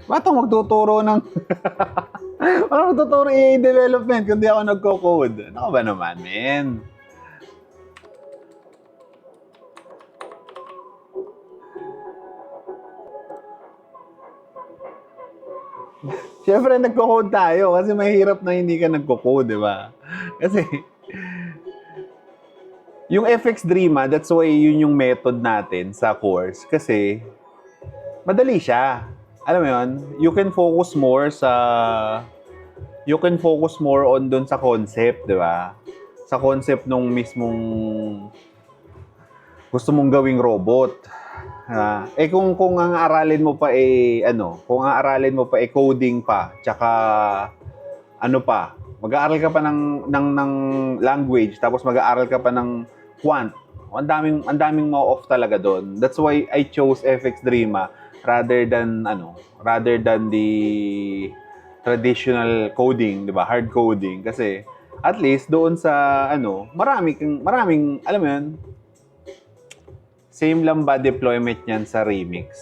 Ba't ako magtuturo ng... Ano magtuturo EA development kung di ako nagko-code? Ano ba naman, men? Siyempre, nagko-code tayo kasi mahirap na hindi ka nagko-code, di ba? Kasi, yung FX Dreama, that's why yun yung method natin sa course. Kasi, madali siya. Alam mo yun? You can focus more on dun sa concept, di ba? Sa concept nung mismong gusto mong gawing robot. Kung ang aralin mo pa kung ang aralin mo pa coding pa, tsaka ano pa, mag-aaral ka pa ng language, tapos mag-aaral ka pa ng quant. Ang daming mo-off talaga doon. That's why I chose FX Dreama rather than the traditional coding, 'di ba? Hard coding kasi at least doon sa maraming alam mo 'yun, same lang ba deployment niyan sa Remix?